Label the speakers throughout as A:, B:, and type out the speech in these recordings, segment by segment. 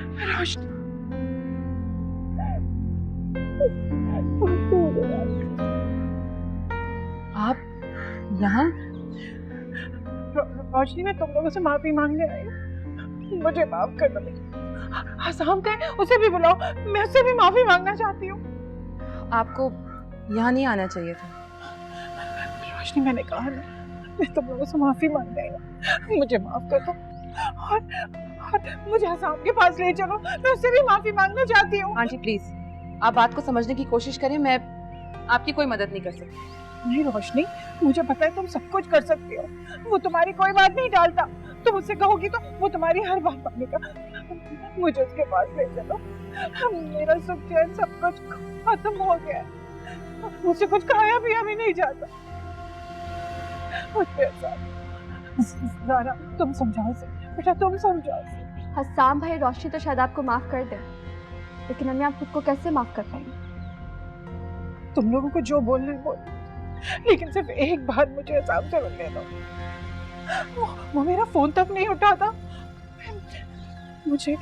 A: रोशनी,
B: आप यहाँ?
A: रोशनी मैं तुम लोगों से माफी मांगने आई हूँ, मुझे माफ कर दो। हसाम का है, उसे भी बुलाओ, मैं उससे भी माफी मांगना चाहती हूँ।
B: आपको यहाँ नहीं आना चाहिए था।
A: रोशनी मैंने कहा ना, मैं तुम लोगों से माफी मांगने आई हूँ, मुझे माफ कर दो। और मुझे हसाम के पास ले चलो, मैं उससे भी माफी मांगना चाहती हूँ।
B: आंटी प्लीज, आप बात को समझने की कोशिश करें, मैं आपकी कोई मदद नहीं कर सकती।
A: नहीं रोशनी, मुझे पता है तुम सब कुछ कर सकती हो, वो तुम्हारी कोई बात नहीं टालता। तुम उससे कहोगी तो वो तुम्हारी हर बात मानेगा। मुझे उसके पास ले चलो, मेरा सुख चैन सब कुछ खत्म हो गया है, मुझसे कुछ खाया भी अभी नहीं जाता। ज़ारा तुम समझाओ से, बेटा तुम समझाओ से।
C: हसाम भाई रोशनी तो शायद आपको माफ कर दे, लेकिन अम्मी आप खुद को कैसे माफ कर पाएंगे?
A: तुम लोगों को जो बोलना है बोल, लेकिन सिर्फ एक बार मुझे हसाम से मिलने दो। वो मेरा फोन तक नहीं उठाता। मुझे एक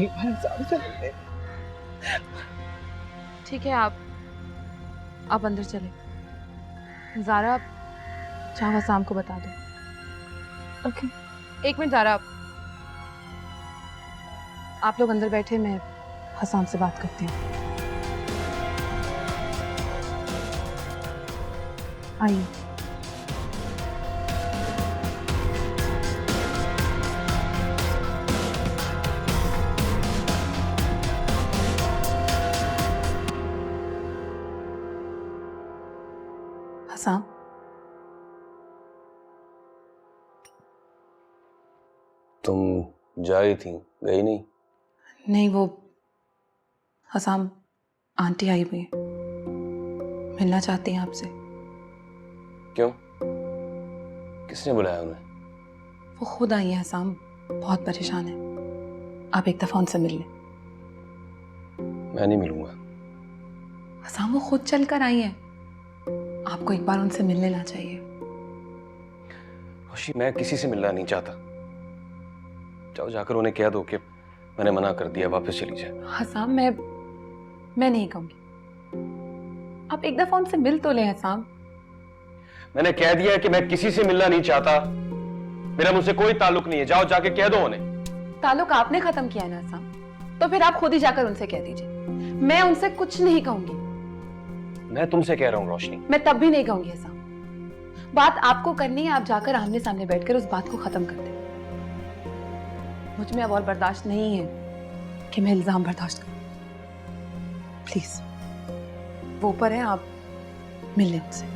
A: बार हसाम से मिलने दो।
B: ठीक है, आप अंदर चले। ज़ारा चाहो हसाम को बता दो।
A: ओके।
B: एक मिनट ज़ारा, आप लोग अंदर बैठे, मैं हसाम से बात करती हूँ। आइए। हसाम,
D: तुम जा रही थी, गई नहीं?
B: नहीं वो हसाम, आंटी आई हुई है, मिलना चाहती हैं आपसे।
D: क्यों? किसने बुलाया उन्हें?
B: वो खुद आई है हसाम, बहुत परेशान है। आप एक दफा उनसे मिल लें।
D: मैं नहीं मिलूंगा।
B: हसाम वो खुद चल कर आई हैं, आपको एक बार उनसे मिल लेना चाहिए।
D: खुशी, मैं किसी से मिलना नहीं चाहता। जाओ जाकर उन्हें कह दो कि मैंने मना कर दिया, वापस चली जाए।
B: हसाम मैं नहीं कहूंगी, आप एक दफा उनसे मिल तो लें हसाम।
D: मैंने कह दिया कि मैं किसी से मिलना नहीं चाहता, मेरा मुझसे कोई ताल्लुक नहीं है। जाओ जाके कह दो उन्हें।
B: ताल्लुक आपने खत्म किया है ना हसाम, तो फिर आप खुद ही जाकर उनसे कह दीजिए। मैं उनसे कुछ नहीं कहूंगी।
D: मैं तुमसे कह रहा हूँ रोशनी।
B: मैं तब भी नहीं कहूंगी हसाम। बात आपको करनी है, आप जाकर आमने सामने बैठकर उस बात को खत्म कर दें। मुझ में अब और बर्दाश्त नहीं है कि मैं इल्जाम बर्दाश्त करूं। प्लीज, वो ऊपर है, आप मिल लें उनसे।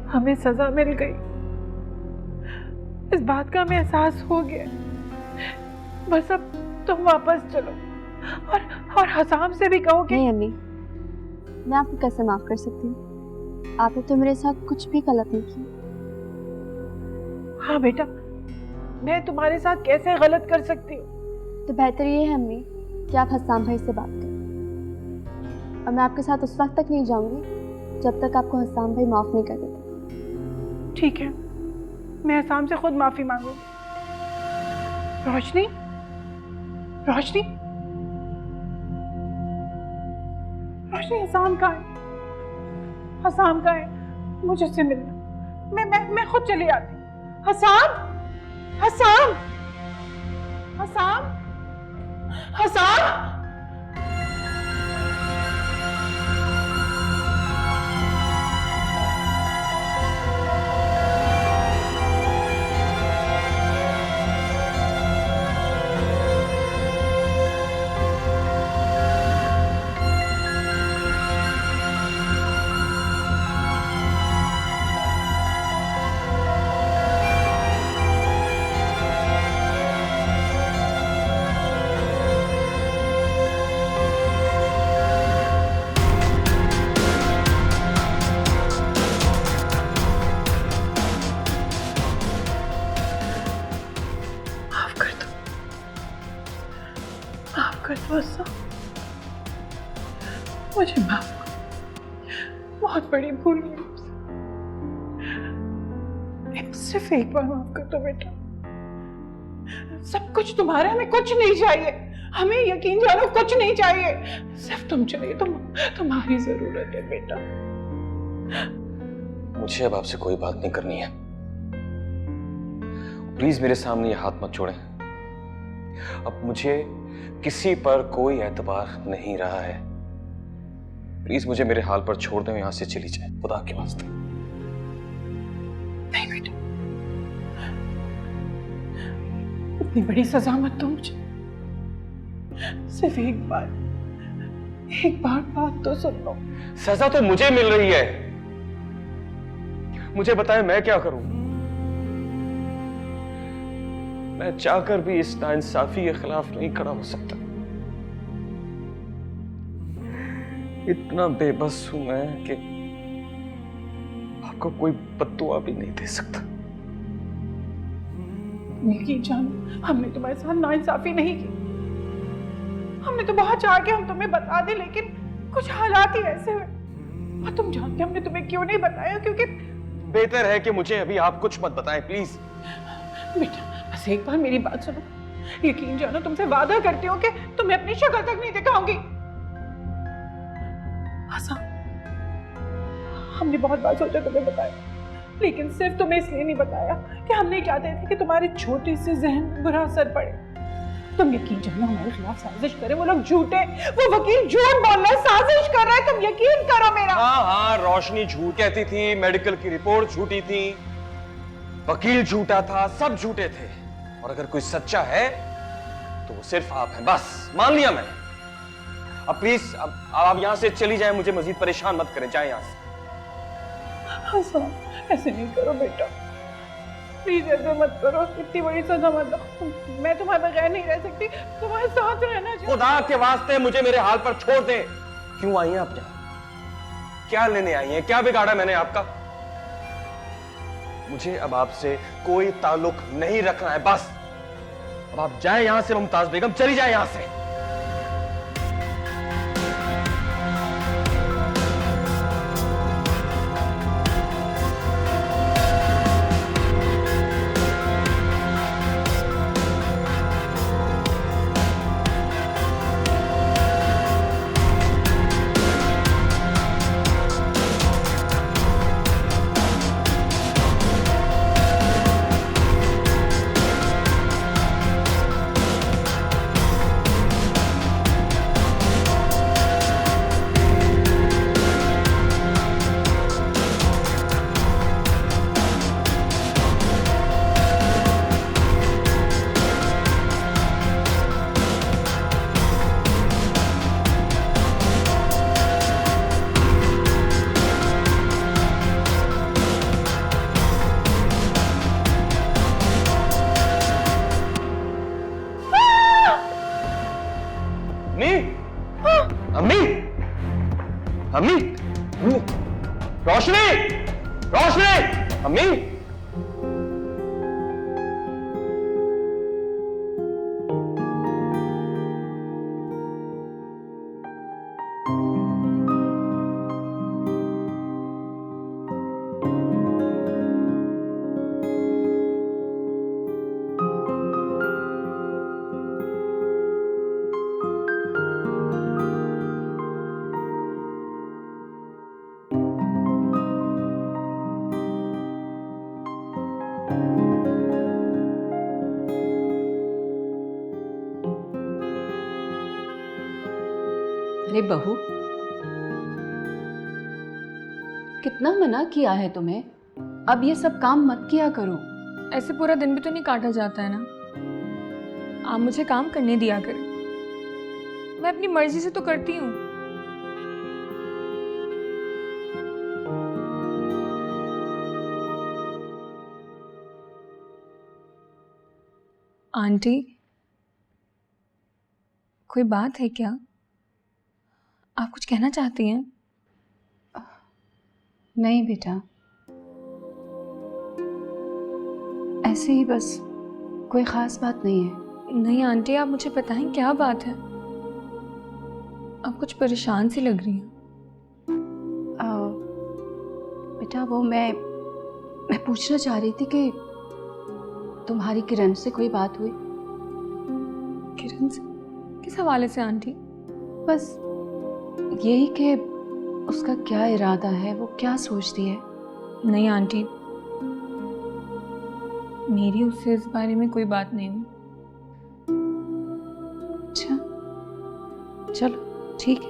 A: हमें सजा मिल गई, इस बात का हमें एहसास हो गया। बस अब तुम वापस चलो और हसाम से भी कहो कि
C: नहीं अम्मी, मैं आपको कैसे माफ कर सकती हूँ? आपने तो मेरे साथ कुछ भी गलत नहीं किया।
A: हाँ बेटा, मैं तुम्हारे साथ कैसे गलत कर सकती हूँ?
C: तो बेहतर ये है अम्मी कि आप हसाम भाई से बात करें, और मैं आपके साथ उस वक्त तक नहीं जाऊंगी जब तक आपको हसाम भाई माफ नहीं कर देते।
A: ठीक है, मैं हसाम से खुद माफी मांगूंगी। रोशनी, रोशनी, रोशनी, हसाम कहाँ है? हसाम कहाँ है? मुझे उससे मिलना। मैं खुद चली आती। हसाम, हसाम, हसाम, हसाम। बहुत बड़ी भूल हुई मुझसे। सिर्फ एक बार माफ कर दो बेटा, सब कुछ तुम्हारा, हमें कुछ नहीं चाहिए, हमें यकीन जानो कुछ नहीं चाहिए, सिर्फ तुम चाहिए, तुम्हारी जरूरत है बेटा।
D: मुझे अब आपसे कोई बात नहीं करनी है, प्लीज मेरे सामने ये हाथ मत छोड़ें। अब मुझे किसी पर कोई एतबार नहीं रहा है, प्लीज मुझे मेरे हाल पर छोड़ दो, यहां से चली जाए खुदा के वास्ते।
A: नहीं बेटा, इतनी बड़ी सजा मत दो मुझे, सिर्फ एक बार बात तो सुन लो।
D: सजा तो मुझे मिल रही है, मुझे बताएं मैं क्या करूं? मैं चाहकर भी इस नाइंसाफी के खिलाफ नहीं खड़ा हो सकता। इतना बेबस हूं मैं कि आपको कोई बद्दुआ भी नहीं दे सकता।
A: यकीन जानो, हमने तुम्हारे साथ नाइंसाफी नहीं की, हमने तो बहुत चाह के हम तुम्हें बता दे, लेकिन कुछ हालात ही ऐसे हुए, और तुम जानते हमने तुम्हें क्यों नहीं बताया, क्योंकि
D: बेहतर है कि मुझे अभी आप कुछ मत बताएं प्लीज।
A: बेटा बस एक बार मेरी बात सुनो, यकीन जानो तुमसे वादा करती हूँ कि तुम्हें अपनी शक्ल तक नहीं दिखाऊंगी। आसा, हमने बहुत बार सोचा तुम्हें बताया, लेकिन सिर्फ तुम्हें इसलिए नहीं बताया कि हम नहीं चाहते थे कि तुम्हारे छोटे से जहन में बुरा असर पड़े। तुम यकीन जानो हमारे खिलाफ साजिश करे, वो लोग झूठे, वो वकील झूठ बोल रहा है, साजिश कर रहा है, तुम यकीन करो मेरा।
D: हाँ, रोशनी झूठ कहती थी, मेडिकल की रिपोर्ट झूठी थी, वकील झूठा था, सब झूठे थे, और अगर कोई सच्चा है तो वो सिर्फ आप हैं, बस मान लिया मैंने। अब प्लीज अब आप यहां से चली जाएं, मुझे मजीद परेशान मत करें, जाएं यहां से।
A: आसा, ऐसे नहीं करो बेटा, प्लीज ऐसे मत करो, इतनी बड़ी सजा मत दो, मैं तुम्हारे बगैर नहीं रह सकती, तुम्हारे साथ रहना चाहिए।
D: खुदा के वास्ते मुझे मेरे हाल पर छोड़ दें। क्यों आई हैं आप यहाँ? क्या लेने आई हैं? क्या बिगाड़ा मैंने आपका? मुझे अब आपसे कोई ताल्लुक नहीं रखना है, बस अब आप जाएं यहां से, मुमताज बेगम चली जाएं यहां से। अम्मी, अम्मी, अम्मी, रोशनी, रोशनी, अम्मी।
B: अरे बहू, कितना मना किया है तुम्हें, अब ये सब काम मत किया करो।
E: ऐसे पूरा दिन भी तो नहीं काटा जाता है ना, आप मुझे काम करने दिया करें, मैं अपनी मर्जी से तो करती हूँ। आंटी, कोई बात है क्या? आप कुछ कहना चाहती हैं?
B: नहीं बेटा, ऐसे ही बस, कोई खास बात नहीं है।
E: नहीं आंटी, आप मुझे बताएं क्या बात है, आप कुछ परेशान सी लग रही हैं।
C: बेटा वो मैं पूछना चाह रही थी कि तुम्हारी किरण से कोई बात हुई?
E: किरण से? किस हवाले से आंटी?
C: बस यही कि उसका क्या इरादा है, वो क्या सोच रही है?
E: नहीं आंटी, मेरी उससे इस बारे में कोई बात नहीं हुई।
C: अच्छा चलो ठीक है,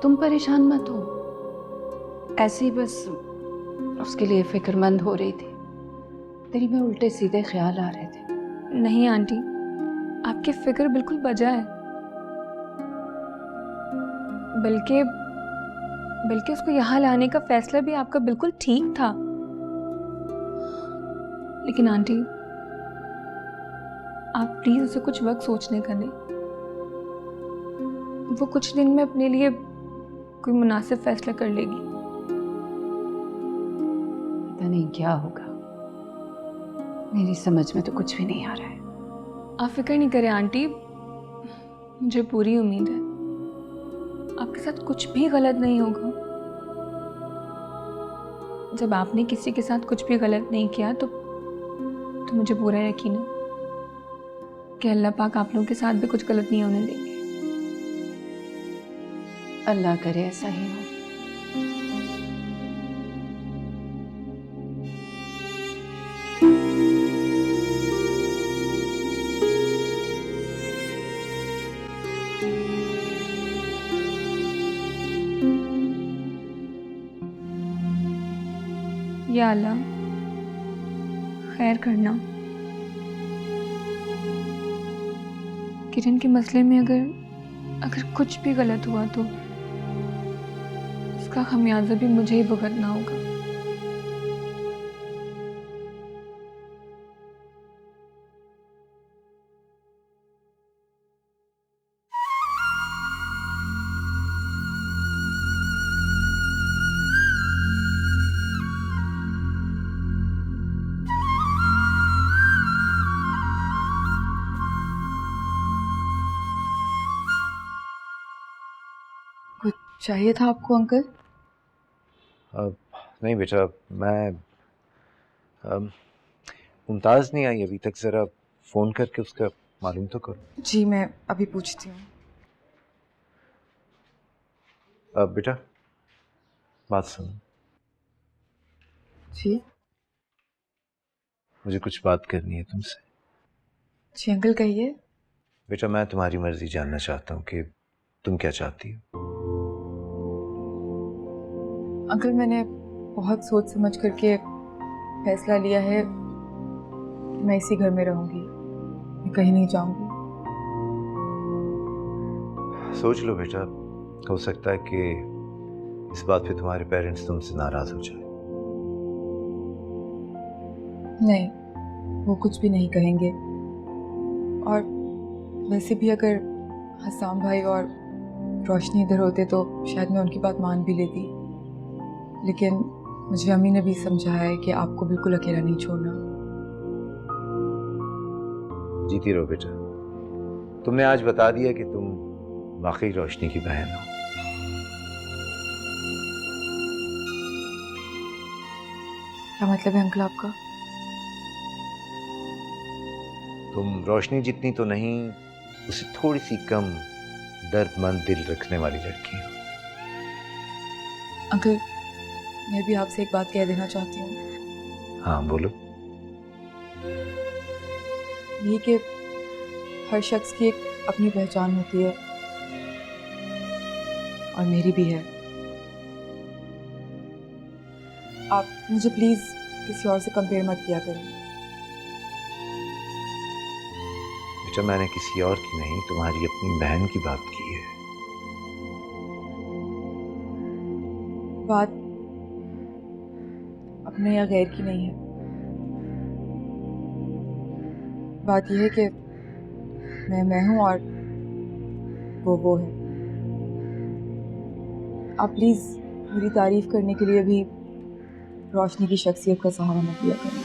C: तुम परेशान मत हो, ऐसे ही बस उसके लिए फिक्रमंद हो रही थी, दिल में उल्टे सीधे ख्याल आ रहे थे।
E: नहीं आंटी, आपकी फिक्र बिल्कुल बजा है। बल्कि उसको यहाँ लाने का फैसला भी आपका बिल्कुल ठीक था। लेकिन आंटी, आप प्लीज उसे कुछ वक्त सोचने का दें। वो कुछ दिन में अपने लिए कोई मुनासिब फैसला कर लेगी।
C: पता नहीं क्या होगा, मेरी समझ में तो कुछ भी नहीं आ रहा है।
E: आप फिक्र नहीं करें आंटी, मुझे पूरी उम्मीद है आपके साथ कुछ भी गलत नहीं होगा। जब आपने किसी के साथ कुछ भी गलत नहीं किया तो मुझे पूरा यकीन है कि अल्लाह पाक आप लोगों के साथ भी कुछ गलत नहीं होने देंगे।
C: अल्लाह करे ऐसा ही हो।
E: या अल्लाह खैर करना। किरण के मसले में अगर कुछ भी गलत हुआ तो उसका खमियाजा भी मुझे ही भुगतना होगा।
B: कुछ चाहिए था आपको अंकल?
F: नहीं बेटा, मैं मुमताज़ नहीं आई अभी तक, ज़रा फ़ोन करके उसका मालूम तो करो।
B: जी मैं अभी पूछती हूँ।
F: बेटा बात सुनो,
B: जी
F: मुझे कुछ बात करनी है तुमसे।
B: जी अंकल कहिए।
F: बेटा मैं तुम्हारी मर्ज़ी जानना चाहता हूँ कि तुम क्या चाहती हो।
B: अंकल मैंने बहुत सोच समझ करके फैसला लिया है, मैं इसी घर में रहूंगी, मैं कहीं नहीं जाऊंगी।
F: सोच लो बेटा, हो सकता है कि इस बात पे तुम्हारे पेरेंट्स तुमसे नाराज़ हो जाए।
B: नहीं, वो कुछ भी नहीं कहेंगे। और वैसे भी अगर हसाम भाई और रोशनी इधर होते तो शायद मैं उनकी बात मान भी लेती, लेकिन मुझे अम्मी ने भी समझाया है कि आपको बिल्कुल अकेला नहीं छोड़ना।
F: जीती रहो बेटा, तुमने आज बता दिया कि तुम वाकई रोशनी की बहन हो।
B: क्या मतलब है अंकल आपका?
F: तुम रोशनी जितनी तो नहीं, उससे थोड़ी सी कम दर्दमंद दिल रखने वाली लड़की हो।
B: अंकल मैं भी आपसे एक बात कह देना चाहती हूँ।
F: हाँ बोलो।
B: ये कि हर शख्स की एक अपनी पहचान होती है और मेरी भी है। आप मुझे प्लीज किसी और से कंपेयर मत किया करें।
F: बेटा मैंने किसी और की नहीं, तुम्हारी अपनी बहन की बात की है।
B: बात अपने या गैर की नहीं है, बात यह है कि मैं हूं और वो है। आप प्लीज मेरी तारीफ करने के लिए भी रोशनी की शख्सियत का सहारा मत लिया करें।